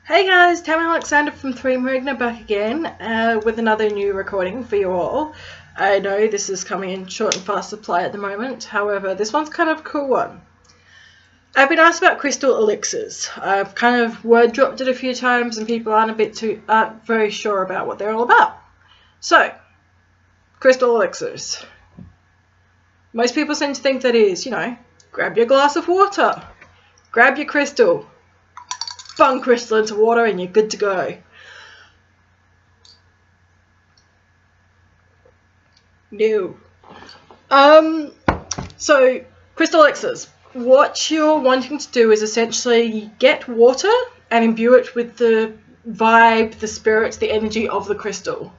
Hey guys, Tammie Alexander from 3 Marigna back again with another new recording for you all. I know this is coming in short and fast supply at the moment, however this one's kind of a cool one. I've been asked about crystal elixirs. I've kind of word dropped it a few times and people aren't very sure about what they're all about. So, crystal elixirs. Most people seem to think that is, grab your glass of water, grab your crystal, bung crystal into water and you're good to go. No. So crystal elixirs. What you're wanting to do is essentially get water and imbue it with the vibe, the spirit, the energy of the crystal.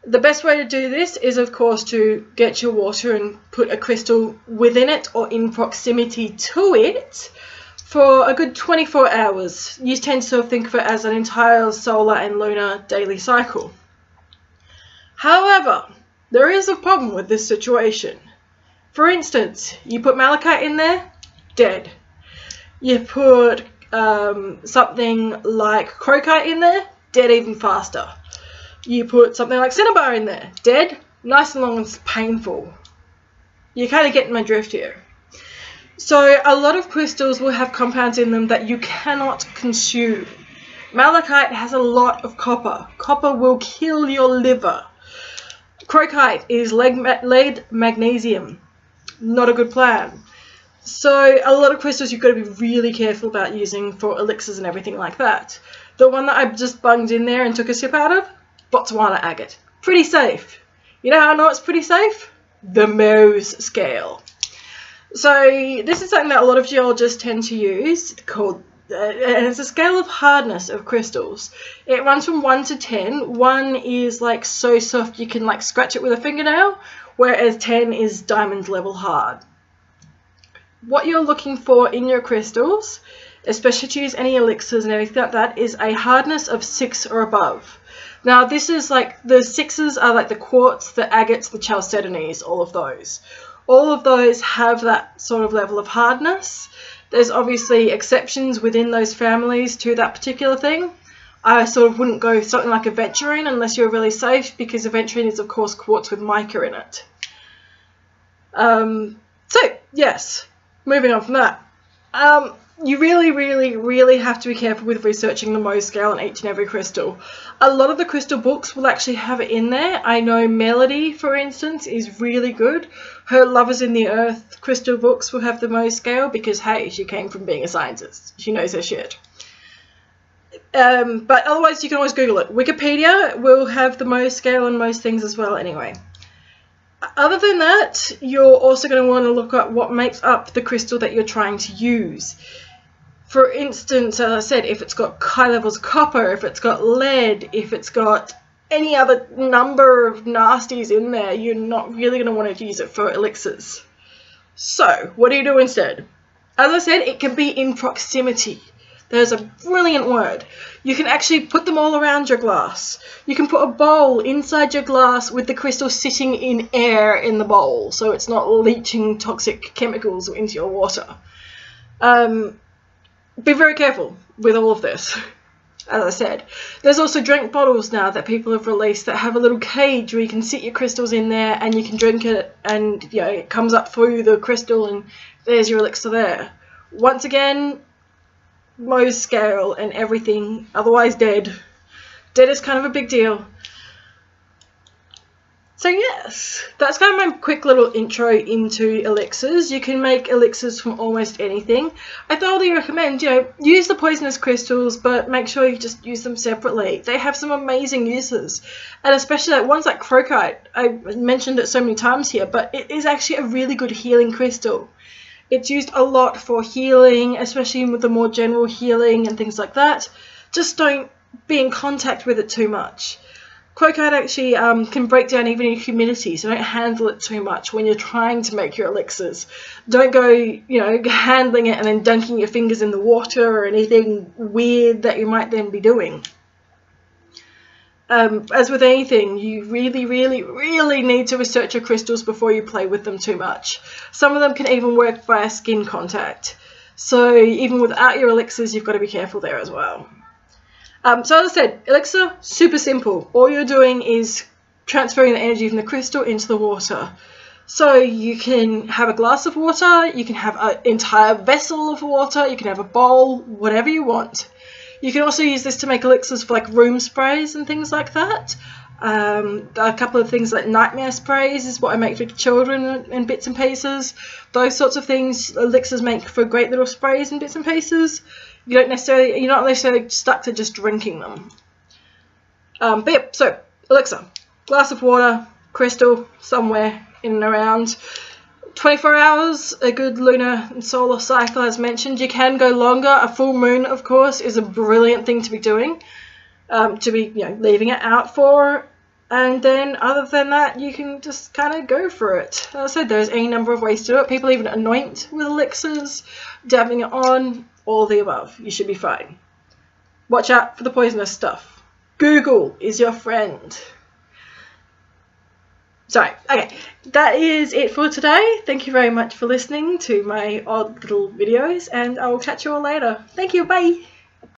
The best way to do this is, of course, to get your water and put a crystal within it or in proximity to it for a good 24 hours. You tend to think of it as an entire solar and lunar daily cycle. However, there is a problem with this situation. For instance, you put malachite in there, dead. You put something like crocite in there, dead even faster. You put something like cinnabar in there, dead, nice and long and painful. You're kind of getting my drift here. So a lot of crystals will have compounds in them that you cannot consume. Malachite has a lot of copper. Copper will kill your liver. Crocite is lead magnesium. Not a good plan. So a lot of crystals you've got to be really careful about using for elixirs and everything like that. The one that I just bunged in there and took a sip out of, Botswana agate. Pretty safe. You know how I know it's pretty safe? The Mohs scale. So this is something that a lot of geologists tend to use, called, and it's a scale of hardness of crystals. It runs from 1 to 10. 1 is like so soft you can like scratch it with a fingernail, whereas 10 is diamond level hard. What you're looking for in your crystals, especially to use any elixirs and everything like that, is a hardness of 6 or above. Now this is like, the 6s are like the quartz, the agates, the chalcedonies, all of those. All of those have that sort of level of hardness. There's obviously exceptions within those families to that particular thing. I sort of wouldn't go something like aventurine unless you're really safe, because aventurine is of course quartz with mica in it. So yes, moving on from that. You really have to be careful with researching the Mohs scale on each and every crystal. A lot of the crystal books will actually have it in there. I know Melody, for instance, is really good. Her Lovers in the Earth crystal books will have the Mohs scale because, hey, she came from being a scientist. She knows her shit. But otherwise, you can always Google it. Wikipedia will have the Mohs scale on most things as well anyway. Other than that, you're also going to want to look at what makes up the crystal that you're trying to use. For instance, as I said, if it's got high levels of copper, if it's got lead, if it's got any other number of nasties in there, you're not really going to want to use it for elixirs. So, what do you do instead? As I said, it can be in proximity. There's a brilliant word. You can actually put them all around your glass. You can put a bowl inside your glass with the crystal sitting in air in the bowl, so it's not leaching toxic chemicals into your water. Be very careful with all of this, as I said. There's also drink bottles now that people have released that have a little cage where you can sit your crystals in there and you can drink it, and it comes up through the crystal and there's your elixir there. Once again, Mohs scale and everything, otherwise dead. Dead is kind of a big deal. So yes, that's kind of my quick little intro into elixirs. You can make elixirs from almost anything. I thoroughly recommend, use the poisonous crystals, but make sure you just use them separately. They have some amazing uses, and especially like ones like crocite. I mentioned it so many times here, but it is actually a really good healing crystal. It's used a lot for healing, especially with the more general healing and things like that. Just don't be in contact with it too much. Crocite actually can break down even in humidity, so don't handle it too much when you're trying to make your elixirs. Don't go, handling it and then dunking your fingers in the water or anything weird that you might then be doing. As with anything, you really need to research your crystals before you play with them too much. Some of them can even work via skin contact. So even without your elixirs, you've got to be careful there as well. So as I said, elixir, super simple. All you're doing is transferring the energy from the crystal into the water. So you can have a glass of water, you can have an entire vessel of water, you can have a bowl, whatever you want. You can also use this to make elixirs for like room sprays and things like that. A couple of things like nightmare sprays is what I make for children in bits and pieces. Those sorts of things elixirs make for great little sprays and bits and pieces. You're not necessarily stuck to just drinking them. But yeah, so elixir, glass of water, crystal, somewhere in and around 24 hours, a good lunar and solar cycle as mentioned. You can go longer. A full moon, of course, is a brilliant thing to be doing, to be leaving it out for. And then other than that, you can just kind of go for it. As I said, there's any number of ways to do it. People even anoint with elixirs, dabbing it on, all the above. You should be fine. Watch out for the poisonous stuff. Google is your friend. Sorry, okay, that is it for today. Thank you very much for listening to my odd little videos, and I will catch you all later. Thank you, bye!